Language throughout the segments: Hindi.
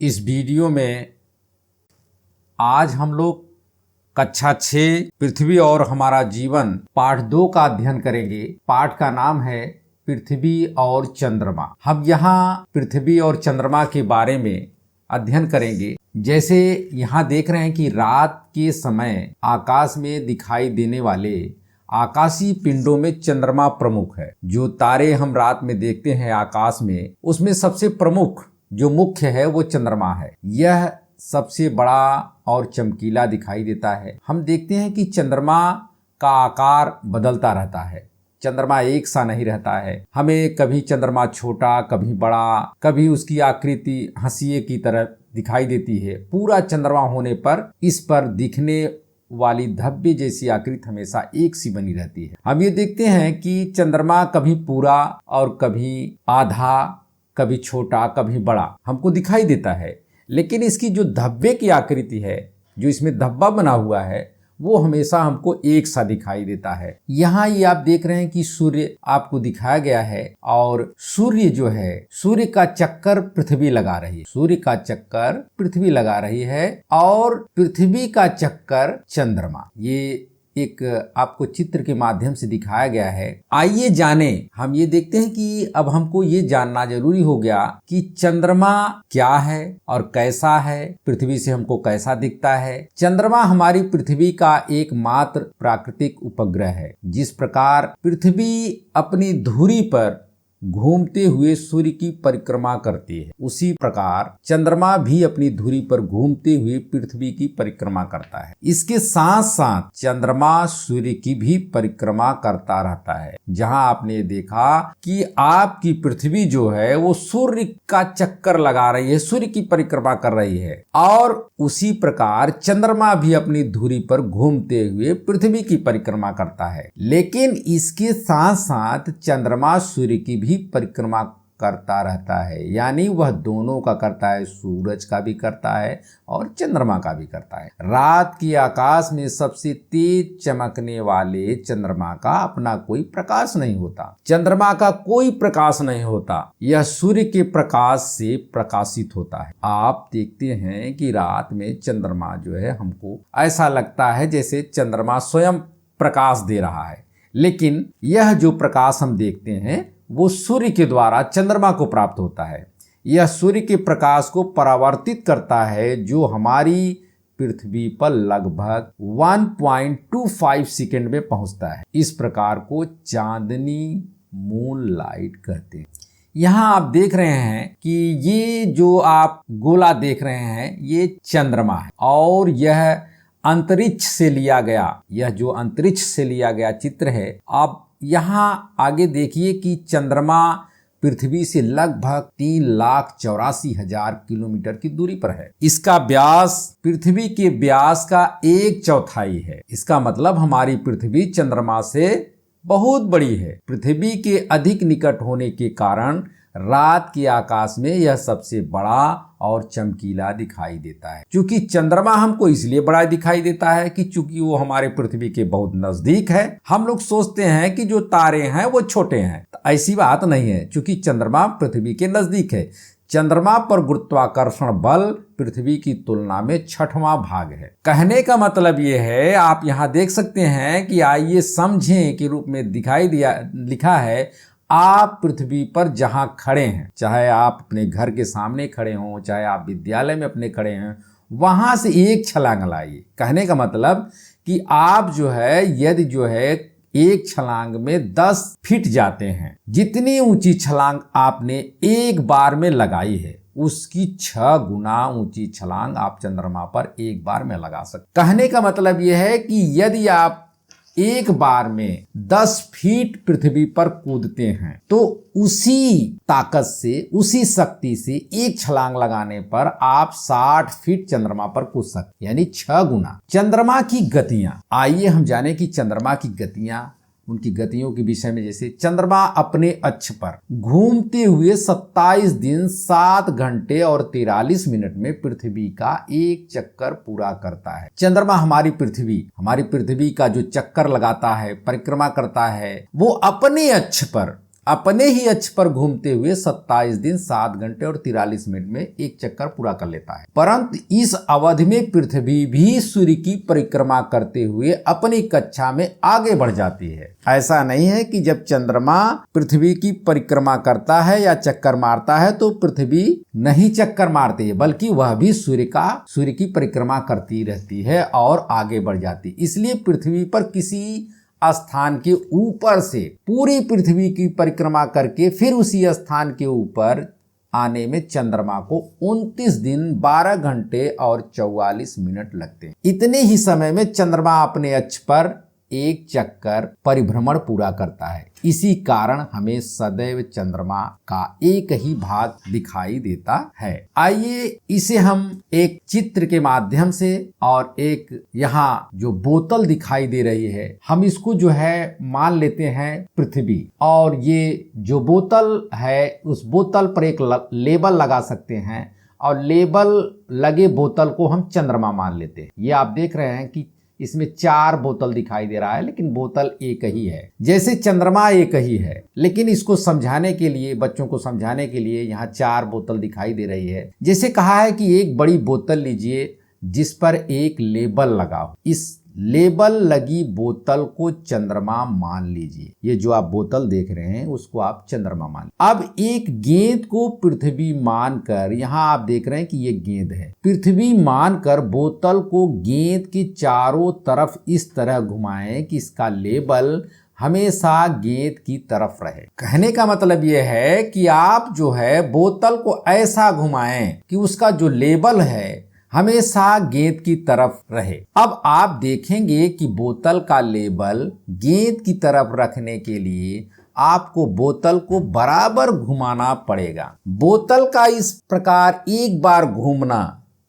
इस वीडियो में आज हम लोग कक्षा 6 पृथ्वी और हमारा जीवन पाठ 2 का अध्ययन करेंगे। पाठ का नाम है पृथ्वी और चंद्रमा। हम यहाँ पृथ्वी और चंद्रमा के बारे में अध्ययन करेंगे। जैसे यहाँ देख रहे हैं कि रात के समय आकाश में दिखाई देने वाले आकाशीय पिंडों में चंद्रमा प्रमुख है। जो तारे हम रात में देखते हैं आकाश में, उसमें सबसे प्रमुख जो मुख्य है वो चंद्रमा है। यह सबसे बड़ा और चमकीला दिखाई देता है। हम देखते हैं कि चंद्रमा का आकार बदलता रहता है। चंद्रमा एक सा नहीं रहता है। हमें कभी चंद्रमा छोटा, कभी बड़ा, कभी उसकी आकृति हंसिए की तरह दिखाई देती है। पूरा चंद्रमा होने पर इस पर दिखने वाली धब्बे जैसी आकृति हमेशा एक सी बनी रहती है। हम ये देखते हैं कि चंद्रमा कभी पूरा और कभी आधा, कभी छोटा, कभी बड़ा हमको दिखाई देता है। लेकिन इसकी जो धब्बे की आकृति है, जो इसमें धब्बा बना हुआ है, वो हमेशा हमको एक सा दिखाई देता है। यहाँ ये आप देख रहे हैं कि सूर्य आपको दिखाया गया है और सूर्य जो है, सूर्य का चक्कर पृथ्वी लगा रही है। सूर्य का चक्कर पृथ्वी लगा रही है और पृथ्वी का चक्कर चंद्रमा। ये एक आपको चित्र के माध्यम से दिखाया गया है। आइए जाने। हम ये देखते हैं कि अब हमको ये जानना जरूरी हो गया कि चंद्रमा क्या है और कैसा है, पृथ्वी से हमको कैसा दिखता है। चंद्रमा हमारी पृथ्वी का एकमात्र प्राकृतिक उपग्रह है। जिस प्रकार पृथ्वी अपनी धुरी पर घूमते हुए सूर्य की परिक्रमा करती है, उसी प्रकार चंद्रमा भी अपनी धुरी पर घूमते हुए पृथ्वी की परिक्रमा करता है। इसके साथ साथ चंद्रमा सूर्य की भी परिक्रमा करता रहता है। जहां आपने देखा कि आपकी पृथ्वी जो है वो सूर्य का चक्कर लगा रही है, सूर्य की परिक्रमा कर रही है, और उसी प्रकार चंद्रमा भी अपनी धुरी पर घूमते हुए पृथ्वी की परिक्रमा करता है। लेकिन इसके साथ साथ चंद्रमा सूर्य की भी परिक्रमा करता रहता है, यानी वह दोनों का करता है, सूरज का भी करता है और चंद्रमा का भी करता है। रात के आकाश में सबसे तेज चमकने वाले चंद्रमा का अपना कोई प्रकाश नहीं होता। चंद्रमा का कोई प्रकाश नहीं होता, यह सूर्य के प्रकाश से प्रकाशित होता है। आप देखते हैं कि रात में चंद्रमा जो है, हमको ऐसा लगता है जैसे चंद्रमा स्वयं प्रकाश दे रहा है। लेकिन यह जो प्रकाश हम देखते हैं वो सूर्य के द्वारा चंद्रमा को प्राप्त होता है। यह सूर्य के प्रकाश को परावर्तित करता है, जो हमारी पृथ्वी पर लगभग 1.25 सेकंड में पहुंचता है। इस प्रकार को चांदनी मून लाइट कहते हैं। यहाँ आप देख रहे हैं कि ये जो आप गोला देख रहे हैं ये चंद्रमा है और यह अंतरिक्ष से लिया गया, यह जो अंतरिक्ष से लिया गया चित्र है। आप यहाँ आगे देखिए कि चंद्रमा पृथ्वी से लगभग 3,84,000 किलोमीटर की दूरी पर है। इसका व्यास पृथ्वी के व्यास का 1/4 है। इसका मतलब हमारी पृथ्वी चंद्रमा से बहुत बड़ी है। पृथ्वी के अधिक निकट होने के कारण रात के आकाश में यह सबसे बड़ा और चमकीला दिखाई देता है। चूंकि चंद्रमा हमको इसलिए बड़ा दिखाई देता है कि चूंकि वो हमारे पृथ्वी के बहुत नजदीक है। हम लोग सोचते हैं कि जो तारे हैं वो छोटे हैं, तो ऐसी बात नहीं है। चूंकि चंद्रमा पृथ्वी के नजदीक है। चंद्रमा पर गुरुत्वाकर्षण बल पृथ्वी की तुलना में 6वां भाग है। कहने का मतलब ये है, आप यहाँ देख सकते हैं कि आइए समझें के रूप में दिखाई दिया लिखा है, आप पृथ्वी पर जहां खड़े हैं, चाहे आप अपने घर के सामने खड़े हों, चाहे आप विद्यालय में अपने खड़े हैं, वहां से एक छलांग लाइए। कहने का मतलब कि आप जो है, यदि जो है एक छलांग में 10 फीट जाते हैं, जितनी ऊंची छलांग आपने एक बार में लगाई है, उसकी 6 गुना ऊंची छलांग आप चंद्रमा पर एक बार में लगा सकते। कहने का मतलब यह है कि यदि आप एक बार में 10 फीट पृथ्वी पर कूदते हैं, तो उसी ताकत से, उसी शक्ति से एक छलांग लगाने पर आप 60 फीट चंद्रमा पर कूद सकते, यानी 6 गुना। चंद्रमा की गतियां, आइए हम जाने कि चंद्रमा की गतियां, उनकी गतियों के विषय में। जैसे चंद्रमा अपने अक्ष पर घूमते हुए 27 दिन 7 घंटे और 43 मिनट में पृथ्वी का एक चक्कर पूरा करता है। चंद्रमा हमारी पृथ्वी का जो चक्कर लगाता है, परिक्रमा करता है, वो अपने अक्ष पर अपने ही अक्ष पर घूमते हुए 27 दिन 7 घंटे और 43 मिनट में एक चक्कर पूरा कर लेता है। परंतु इस अवधि में पृथ्वी भी सूर्य की परिक्रमा करते हुए अपनी कक्षा में आगे बढ़ जाती है। ऐसा नहीं है कि जब चंद्रमा पृथ्वी की परिक्रमा करता है या चक्कर मारता है तो पृथ्वी नहीं चक्कर मारती है, बल्कि वह भी सूर्य की परिक्रमा करती रहती है और आगे बढ़ जाती है। इसलिए पृथ्वी पर किसी स्थान के ऊपर से पूरी पृथ्वी की परिक्रमा करके फिर उसी स्थान के ऊपर आने में चंद्रमा को 29 दिन 12 घंटे और 44 मिनट लगते हैं। इतने ही समय में चंद्रमा अपने अक्ष पर एक चक्कर परिभ्रमण पूरा करता है। इसी कारण हमें सदैव चंद्रमा का एक ही भाग दिखाई देता है। आइए इसे हम एक चित्र के माध्यम से और एक यहाँ जो बोतल दिखाई दे रही है, हम इसको जो है मान लेते हैं पृथ्वी, और ये जो बोतल है उस बोतल पर एक लेबल लगा सकते हैं और लेबल लगे बोतल को हम चंद्रमा मान लेते हैं। ये आप देख रहे हैं कि इसमें 4 बोतल दिखाई दे रहा है, लेकिन बोतल एक ही है। जैसे चंद्रमा एक ही है, लेकिन इसको समझाने के लिए, बच्चों को समझाने के लिए यहाँ 4 बोतल दिखाई दे रही है। जैसे कहा है कि एक बड़ी बोतल लीजिए जिस पर एक लेबल लगा हो, इस लेबल लगी बोतल को चंद्रमा मान लीजिए। ये जो आप बोतल देख रहे हैं उसको आप चंद्रमा मान। अब एक गेंद को पृथ्वी मानकर, यहाँ आप देख रहे हैं कि ये गेंद है, पृथ्वी मानकर बोतल को गेंद के चारों तरफ इस तरह घुमाएं कि इसका लेबल हमेशा गेंद की तरफ रहे। कहने का मतलब यह है कि आप जो है बोतल को ऐसा घुमाएं कि उसका जो लेबल है हमेशा गेंद की तरफ रहे। अब आप देखेंगे कि बोतल का लेबल गेंद की तरफ रखने के लिए आपको बोतल को बराबर घुमाना पड़ेगा। बोतल का इस प्रकार एक बार घूमना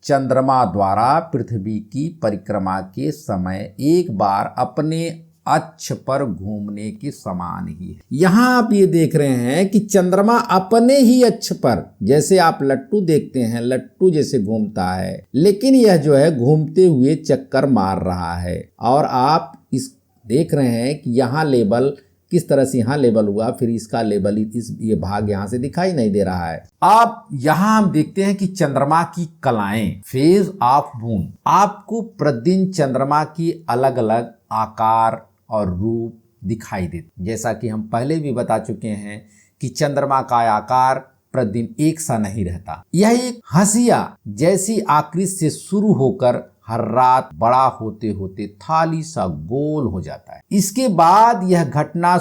चंद्रमा द्वारा पृथ्वी की परिक्रमा के समय एक बार अपने अक्ष पर घूमने के समान ही है। यहाँ आप ये देख रहे हैं कि चंद्रमा अपने ही अक्ष पर, जैसे आप लट्टू देखते हैं, लट्टू जैसे घूमता है, लेकिन यह जो है घूमते हुए चक्कर मार रहा है। और आप इस देख रहे हैं कि यहाँ लेबल किस तरह से, यहाँ लेबल हुआ, फिर इसका लेबल ये भाग यहाँ से दिखाई नहीं दे रहा है। अब यहाँ हम देखते हैं कि चंद्रमा की कलाएं, फेज ऑफ मून, आपको प्रतिदिन चंद्रमा की अलग अलग आकार और रूप दिखाई देते। जैसा कि हम पहले भी बता चुके हैं कि चंद्रमा का आकार प्रतिदिन एक सा नहीं रहता। यह एक हंसिया जैसी आकृति से शुरू होकर हर रात बड़ा होते होते थाली सा गोल हो जाता है। इसके बाद यह घटना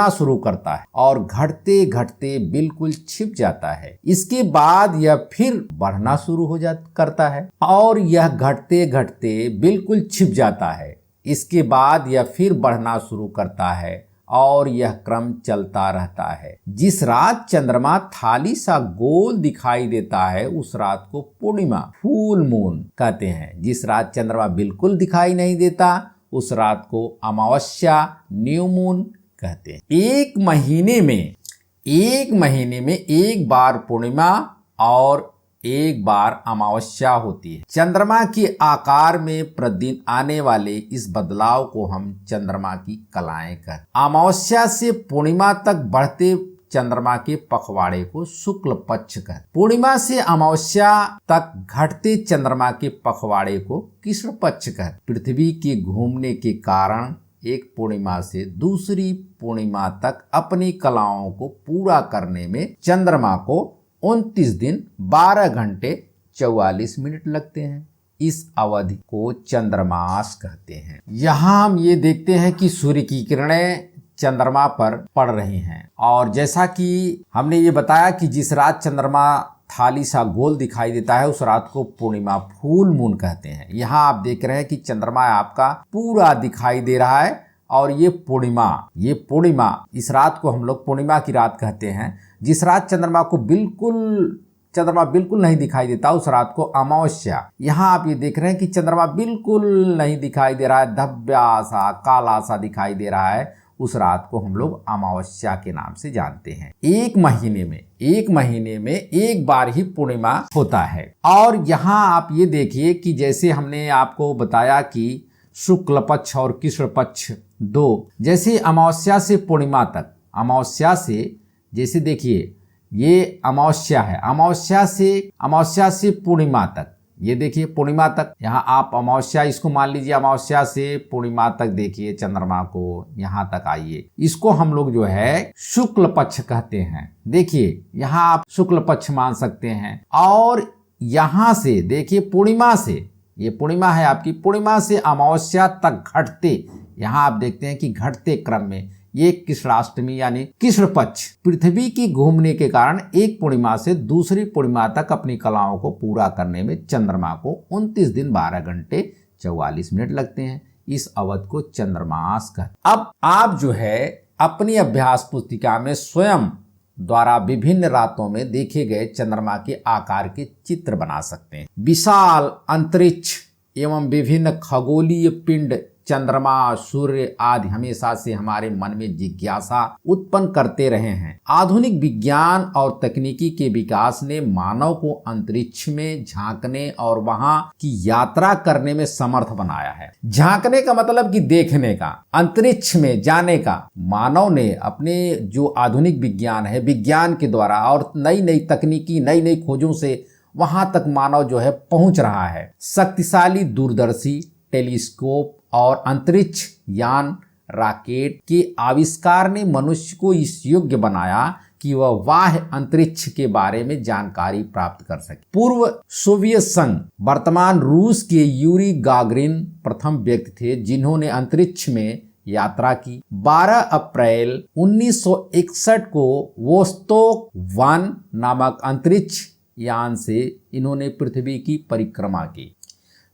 शुरू करता है और घटते घटते बिल्कुल छिप जाता है। इसके बाद यह फिर बढ़ना शुरू करता है और यह घटते घटते बिल्कुल छिप जाता है। इसके बाद यह फिर बढ़ना शुरू करता है और यह क्रम चलता रहता है। जिस रात चंद्रमा थाली सा गोल दिखाई देता है उस रात को पूर्णिमा, फुल मून कहते हैं। जिस रात चंद्रमा बिल्कुल दिखाई नहीं देता उस रात को अमावस्या, न्यू मून कहते हैं। एक महीने में एक बार पूर्णिमा और एक बार अमावस्या होती है। चंद्रमा के आकार में प्रतिदिन आने वाले इस बदलाव को हम चंद्रमा की कलाएं कहते हैं। अमावस्या से पूर्णिमा तक बढ़ते चंद्रमा के पखवाड़े को शुक्ल पक्ष कहते हैं। पूर्णिमा से अमावस्या तक घटते चंद्रमा के पखवाड़े को कृष्ण पक्ष कहते हैं। पृथ्वी के घूमने के कारण एक पूर्णिमा से दूसरी पूर्णिमा तक अपनी कलाओं को पूरा करने में चंद्रमा को 29 दिन 12 घंटे 44 मिनट लगते हैं। इस अवधि को चंद्रमास कहते हैं। यहाँ हम ये देखते हैं कि सूर्य की किरणें चंद्रमा पर पड़ रही हैं, और जैसा कि हमने ये बताया कि जिस रात चंद्रमा थाली सा गोल दिखाई देता है उस रात को पूर्णिमा, फुल मून कहते हैं। यहाँ आप देख रहे हैं कि चंद्रमा आपका पूरा दिखाई दे रहा है और ये पूर्णिमा, इस रात को हम लोग पूर्णिमा की रात कहते हैं। जिस रात चंद्रमा बिल्कुल नहीं दिखाई देता उस रात को अमावस्या। यहाँ आप ये देख रहे हैं कि चंद्रमा बिल्कुल नहीं दिखाई दे रहा है, धब्बा सा काला सा दिखाई दे रहा है, उस रात को हम लोग अमावस्या के नाम से जानते हैं। एक महीने में एक बार ही पूर्णिमा होता है। और यहाँ आप ये देखिए कि जैसे हमने आपको बताया कि शुक्ल पक्ष और कृष्ण पक्ष दो, जैसे अमावस्या से पूर्णिमा तक अमावस्या से, जैसे देखिए ये अमावस्या है, अमावस्या से पूर्णिमा तक, ये देखिए पूर्णिमा तक, यहाँ आप अमावस्या इसको मान लीजिए, अमावस्या से पूर्णिमा तक देखिए चंद्रमा को, यहाँ तक आइए, इसको हम लोग जो है शुक्ल पक्ष कहते हैं। देखिए यहाँ आप शुक्ल पक्ष मान सकते हैं। और यहाँ से देखिए पूर्णिमा से, ये पूर्णिमा है आपकी, पूर्णिमा से अमावस्या तक घटते, यहाँ आप देखते हैं कि घटते क्रम में ये कृष्णाष्टमी यानी कृष्ण पक्ष, पृथ्वी की घूमने के कारण एक पूर्णिमा से दूसरी पूर्णिमा तक अपनी कलाओं को पूरा करने में चंद्रमा को 29 दिन 12 घंटे 44 मिनट लगते हैं। इस अवधि को चंद्रमास कहते हैं। अब आप जो है अपनी अभ्यास पुस्तिका में स्वयं द्वारा विभिन्न रातों में देखे गए चंद्रमा के आकार के चित्र बना सकते हैं। विशाल अंतरिक्ष एवं विभिन्न खगोलीय पिंड, चंद्रमा, सूर्य आदि हमेशा से हमारे मन में जिज्ञासा उत्पन्न करते रहे हैं। आधुनिक विज्ञान और तकनीकी के विकास ने मानव को अंतरिक्ष में झांकने और वहां की यात्रा करने में समर्थ बनाया है। झांकने का मतलब कि देखने का, अंतरिक्ष में जाने का। मानव ने अपने जो आधुनिक विज्ञान है, विज्ञान के द्वारा और नई नई तकनीकी नई नई खोजों से वहां तक मानव जो है पहुंच रहा है। शक्तिशाली दूरदर्शी टेलीस्कोप और अंतरिक्ष यान रॉकेट के आविष्कार ने मनुष्य को इस योग्य बनाया कि वह बाह्य अंतरिक्ष के बारे में जानकारी प्राप्त कर सके। पूर्व सोवियत संघ वर्तमान रूस के यूरी गागरिन प्रथम व्यक्ति थे जिन्होंने अंतरिक्ष में यात्रा की। 12 अप्रैल 1961 को वोस्तोक 1 नामक अंतरिक्ष यान से इन्होंने पृथ्वी की परिक्रमा की।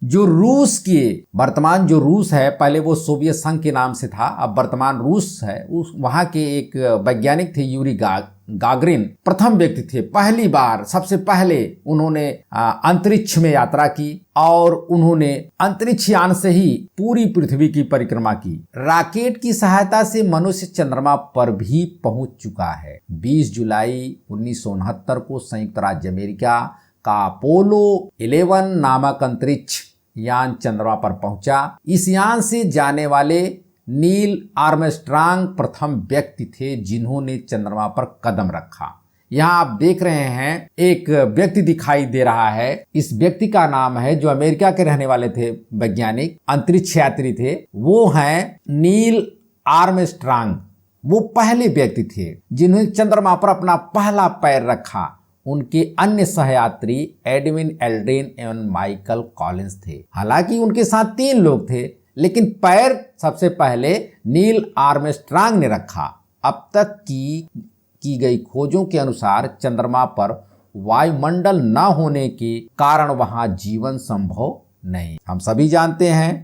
जो रूस के, वर्तमान जो रूस है, पहले वो सोवियत संघ के नाम से था, अब वर्तमान रूस है, उस वहाँ के एक वैज्ञानिक थे यूरी गागरिन, प्रथम व्यक्ति थे। पहली बार सबसे पहले उन्होंने अंतरिक्ष में यात्रा की और उन्होंने अंतरिक्ष यान से ही पूरी पृथ्वी की परिक्रमा की। रॉकेट की सहायता से मनुष्य चंद्रमा पर भी पहुंच चुका है। 20 जुलाई 1969 को संयुक्त राज्य अमेरिका का अपोलो 11 नामक अंतरिक्ष यान चंद्रमा पर पहुंचा। इस यान से जाने वाले नील आर्मस्ट्रांग प्रथम व्यक्ति थे जिन्होंने चंद्रमा पर कदम रखा। यहाँ आप देख रहे हैं एक व्यक्ति दिखाई दे रहा है। इस व्यक्ति का नाम है, जो अमेरिका के रहने वाले थे, वैज्ञानिक अंतरिक्ष यात्री थे, वो हैं नील आर्मस्ट्रांग। वो पहले व्यक्ति थे जिन्होंने चंद्रमा पर अपना पहला पैर रखा। उनके अन्य सहयात्री एडविन एल्ड्रिन एवं माइकल कॉलिंस थे। हालांकि उनके साथ 3 लोग थे, लेकिन पैर सबसे पहले नील आर्मस्ट्रांग ने रखा। अब तक की गई खोजों के अनुसार चंद्रमा पर वायुमंडल न होने के कारण वहां जीवन संभव नहीं। हम सभी जानते हैं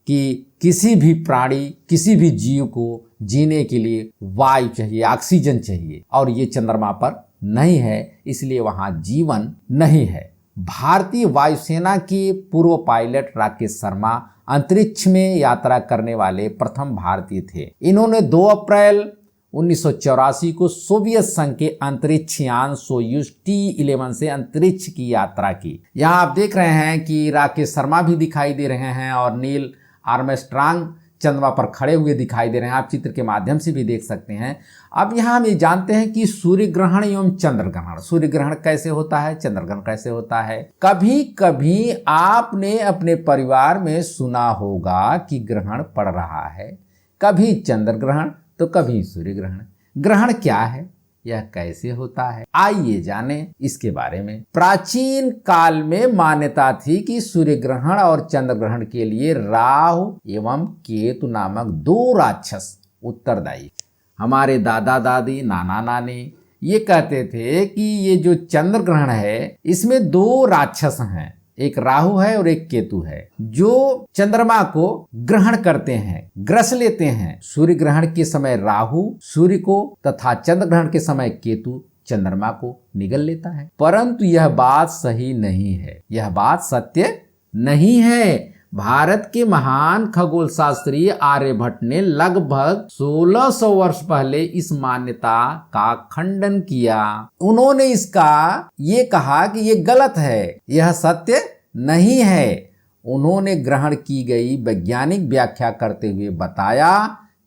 कि किसी भी प्राणी, किसी भी जीव को जीने के लिए वायु चाहिए, ऑक्सीजन चाहिए, और ये चंद्रमा पर नहीं है, इसलिए वहां जीवन नहीं है। भारतीय वायुसेना के पूर्व पायलट राकेश शर्मा अंतरिक्ष में यात्रा करने वाले प्रथम भारतीय थे। इन्होंने 2 अप्रैल 1984 को सोवियत संघ के अंतरिक्ष यान सोयूज T-11 से अंतरिक्ष की यात्रा की। यहाँ आप देख रहे हैं कि राकेश शर्मा भी दिखाई दे रहे हैं और नील आर्मस्ट्रांग चंद्रमा पर खड़े हुए दिखाई दे रहे हैं। आप चित्र के माध्यम से भी देख सकते हैं। अब यहाँ हम ये जानते हैं कि सूर्य ग्रहण एवं चंद्र ग्रहण, सूर्य ग्रहण कैसे होता है, चंद्र ग्रहण कैसे होता है। कभी कभी आपने अपने परिवार में सुना होगा कि ग्रहण पड़ रहा है, कभी चंद्र ग्रहण तो कभी सूर्य ग्रहण। ग्रहण क्या है, यह कैसे होता है, आइए जाने इसके बारे में। प्राचीन काल में मान्यता थी कि सूर्य ग्रहण और चंद्र ग्रहण के लिए राहु एवं केतु नामक 2 राक्षस उत्तरदायी। हमारे दादा दादी, नाना नानी ये कहते थे कि ये जो चंद्र ग्रहण है इसमें 2 राक्षस हैं, एक राहु है और एक केतु है, जो चंद्रमा को ग्रहण करते हैं, ग्रस लेते हैं। सूर्य ग्रहण के समय राहु सूर्य को तथा चंद्र ग्रहण के समय केतु चंद्रमा को निगल लेता है। परंतु यह बात सही नहीं है, यह बात सत्य नहीं है। भारत के महान खगोल शास्त्री आर्यभट्ट ने लगभग 1600 वर्ष पहले इस मान्यता का खंडन किया। उन्होंने इसका ये कहा कि ये गलत है, यह सत्य नहीं है। उन्होंने ग्रहण की गई वैज्ञानिक व्याख्या करते हुए बताया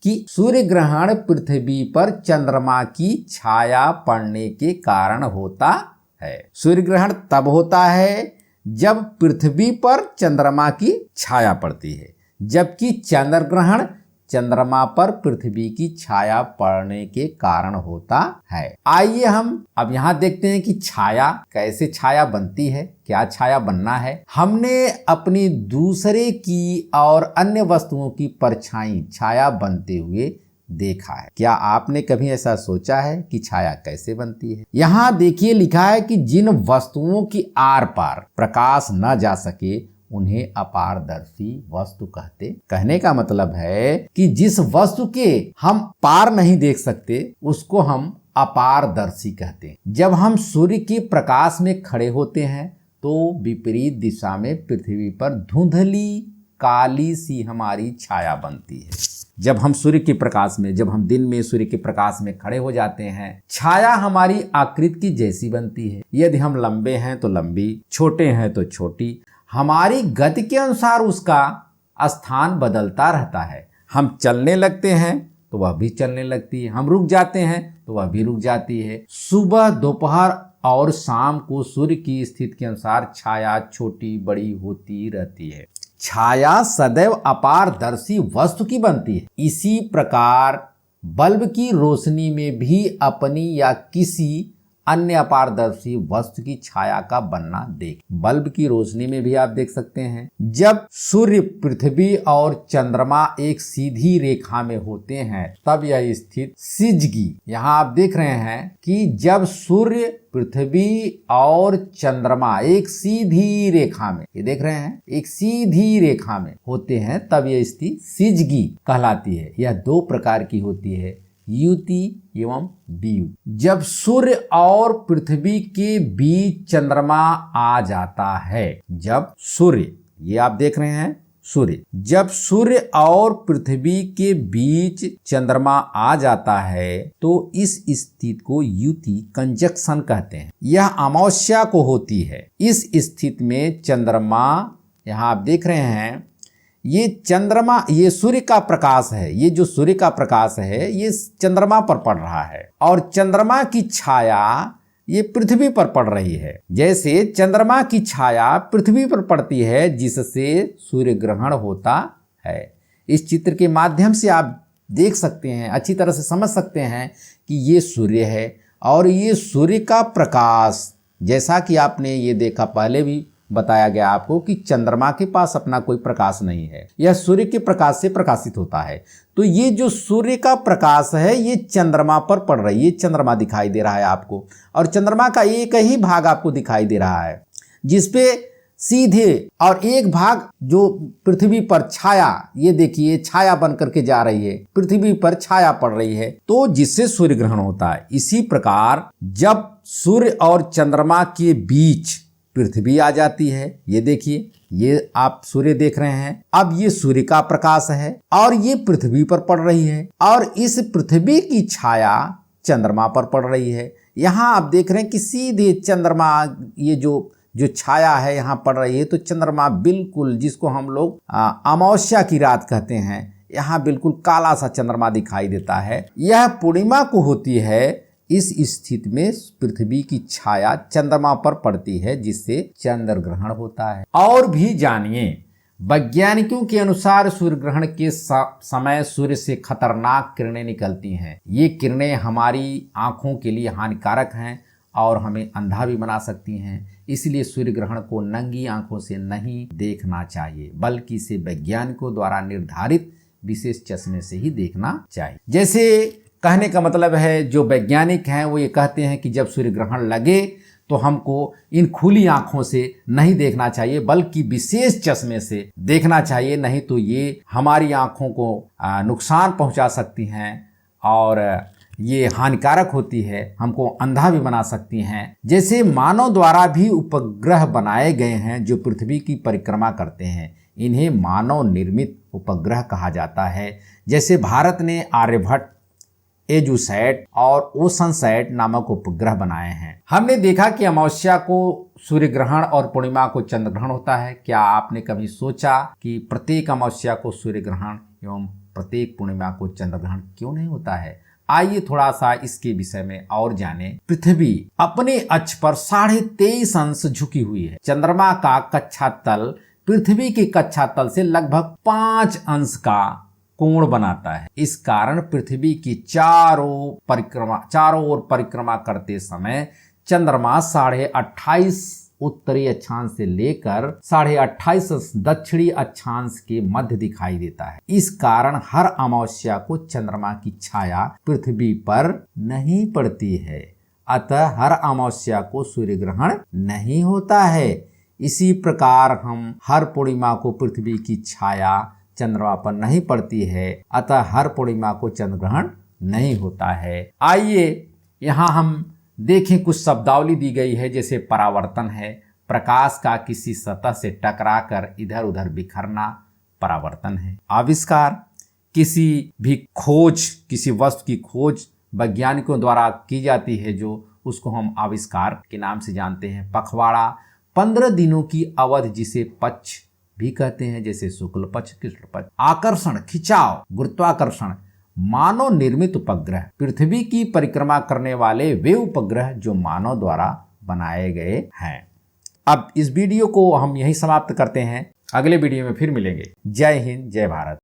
कि सूर्य ग्रहण पृथ्वी पर चंद्रमा की छाया पड़ने के कारण होता है। सूर्य ग्रहण तब होता है जब पृथ्वी पर चंद्रमा की छाया पड़ती है, जबकि चंद्र ग्रहण चंद्रमा पर पृथ्वी की छाया पड़ने के कारण होता है। आइए हम अब यहाँ देखते हैं कि छाया कैसे छाया बनती है, क्या छाया बनना है। हमने अपनी दूसरे की और अन्य वस्तुओं की परछाई छाया बनते हुए देखा है। क्या आपने कभी ऐसा सोचा है कि छाया कैसे बनती है? यहाँ देखिए लिखा है कि जिन वस्तुओं की आर पार प्रकाश न जा सके उन्हें अपारदर्शी वस्तु कहते। कहने का मतलब है कि जिस वस्तु के हम पार नहीं देख सकते उसको हम अपारदर्शी कहते हैं। जब हम सूर्य के प्रकाश में खड़े होते हैं तो विपरीत दिशा में पृथ्वी पर धुंधली काली सी हमारी छाया बनती है। जब हम सूर्य के प्रकाश में, जब हम दिन में सूर्य के प्रकाश में खड़े हो जाते हैं, छाया हमारी आकृति की जैसी बनती है। यदि हम लंबे हैं तो लंबी, छोटे हैं तो छोटी, हमारी गति के अनुसार उसका स्थान बदलता रहता है। हम चलने लगते हैं तो वह भी चलने लगती है, हम रुक जाते हैं तो वह भी रुक जाती है। सुबह, दोपहर और शाम को सूर्य की स्थिति के अनुसार छाया छोटी बड़ी होती रहती है। छाया सदैव अपारदर्शी वस्तु की बनती है। इसी प्रकार बल्ब की रोशनी में भी अपनी या किसी अन्य अपारदर्शी वस्तु की छाया का बनना देख। बल्ब की रोशनी में भी आप देख सकते हैं, जब सूर्य, पृथ्वी और चंद्रमा एक सीधी रेखा में होते हैं तब यह स्थिति सिजगी। यहाँ आप देख रहे हैं कि जब सूर्य, पृथ्वी और चंद्रमा एक सीधी रेखा में, ये देख रहे हैं, एक सीधी रेखा में होते हैं तब यह स्थिति सिजगी कहलाती है। यह दो प्रकार की होती है, युति एवं वियुति। जब सूर्य और पृथ्वी के बीच चंद्रमा आ जाता है, जब सूर्य, ये आप देख रहे हैं सूर्य, जब सूर्य और पृथ्वी के बीच चंद्रमा आ जाता है तो इस स्थिति को युति कंजक्शन कहते हैं। यह अमावस्या को होती है। इस स्थिति में चंद्रमा, यहाँ आप देख रहे हैं, ये चंद्रमा, ये सूर्य का प्रकाश है, ये जो सूर्य का प्रकाश है ये चंद्रमा पर पड़ रहा है और चंद्रमा की छाया ये पृथ्वी पर पड़ रही है। जैसे चंद्रमा की छाया पृथ्वी पर पड़ती है जिससे सूर्य ग्रहण होता है। इस चित्र के माध्यम से आप देख सकते हैं, अच्छी तरह से समझ सकते हैं कि ये सूर्य है और ये सूर्य का प्रकाश, जैसा कि आपने ये देखा, पहले भी बताया गया आपको कि चंद्रमा के पास अपना कोई प्रकाश नहीं है, यह सूर्य के प्रकाश से प्रकाशित होता है। तो ये जो सूर्य का प्रकाश है ये चंद्रमा पर पड़ रही है, ये चंद्रमा दिखाई दे रहा है आपको और चंद्रमा का एक ही भाग आपको दिखाई दे रहा है जिसपे सीधे, और एक भाग जो पृथ्वी पर छाया, ये देखिए छाया बन करके जा रही है, पृथ्वी पर छाया पड़ रही है, तो जिससे सूर्य ग्रहण होता है। इसी प्रकार जब सूर्य और चंद्रमा के बीच पृथ्वी आ जाती है, ये देखिए, ये आप सूर्य देख रहे हैं, अब ये सूर्य का प्रकाश है और ये पृथ्वी पर पड़ रही है और इस पृथ्वी की छाया चंद्रमा पर पड़ रही है। यहाँ आप देख रहे हैं कि सीधे चंद्रमा, ये जो छाया है यहाँ पड़ रही है, तो चंद्रमा बिल्कुल, जिसको हम लोग अमावस्या की रात कहते हैं, यहाँ बिल्कुल काला सा चंद्रमा दिखाई देता है। यह पूर्णिमा को होती है। इस स्थिति में पृथ्वी की छाया चंद्रमा पर पड़ती है जिससे चंद्र ग्रहण होता है। और भी जानिए, वैज्ञानिकों के अनुसार सूर्य ग्रहण के समय सूर्य से खतरनाक किरणें निकलती हैं। ये किरणें हमारी आंखों के लिए हानिकारक हैं और हमें अंधा भी बना सकती हैं। इसलिए सूर्य ग्रहण को नंगी आंखों से नहीं देखना चाहिए, बल्कि इसे वैज्ञानिकों द्वारा निर्धारित विशेष चश्मे से ही देखना चाहिए। जैसे कहने का मतलब है, जो वैज्ञानिक हैं वो ये कहते हैं कि जब सूर्य ग्रहण लगे तो हमको इन खुली आंखों से नहीं देखना चाहिए, बल्कि विशेष चश्मे से देखना चाहिए, नहीं तो ये हमारी आंखों को नुकसान पहुंचा सकती हैं और ये हानिकारक होती है, हमको अंधा भी बना सकती हैं। जैसे मानव द्वारा भी उपग्रह बनाए गए हैं जो पृथ्वी की परिक्रमा करते हैं, इन्हें मानव निर्मित उपग्रह कहा जाता है। जैसे भारत ने आर्यभट्ट, एजुसैट और ओशनसैट नामक उपग्रह बनाए हैं। हमने देखा कि अमावस्या को सूर्य ग्रहण और पूर्णिमा को चंद्र ग्रहण होता है। क्या आपने कभी सोचा कि प्रत्येक अमावस्या को सूर्य ग्रहण एवं प्रत्येक पूर्णिमा को चंद्र ग्रहण क्यों नहीं होता है? आइए थोड़ा सा इसके विषय में और जाने। पृथ्वी अपने अक्ष पर 23.5 अंश झुकी हुई है। चंद्रमा का कक्षा तल पृथ्वी के कक्षा तल से लगभग 5 अंश का कोण बनाता है। इस कारण पृथ्वी की चारों ओर परिक्रमा करते समय चंद्रमा 28.5 उत्तरी अक्षांश से लेकर 28.5 दक्षिणी अक्षांश के मध्य दिखाई देता है। इस कारण हर अमावस्या को चंद्रमा की छाया पृथ्वी पर नहीं पड़ती है। अतः हर अमावस्या को सूर्य ग्रहण नहीं होता है। इसी प्रकार हम हर पूर्णिमा को पृथ्वी की छाया चंद्रमा पर नहीं पड़ती है, अतः हर पूर्णिमा को चंद्र ग्रहण नहीं होता है। आइए यहाँ हम देखें, कुछ शब्दावली दी गई है। जैसे परावर्तन है, प्रकाश का किसी सतह से टकराकर इधर उधर बिखरना परावर्तन है। आविष्कार, किसी भी खोज, किसी वस्तु की खोज वैज्ञानिकों द्वारा की जाती है जो उसको हम आविष्कार के नाम से जानते हैं। पखवाड़ा, 15 दिनों की अवधि जिसे पक्ष भी कहते हैं, जैसे शुक्ल पक्ष, कृष्ण पक्ष। आकर्षण, खिंचाव, गुरुत्वाकर्षण, मानव निर्मित उपग्रह, पृथ्वी की परिक्रमा करने वाले वे उपग्रह जो मानव द्वारा बनाए गए हैं। अब इस वीडियो को हम यहीं समाप्त करते हैं। अगले वीडियो में फिर मिलेंगे। जय हिंद, जय भारत।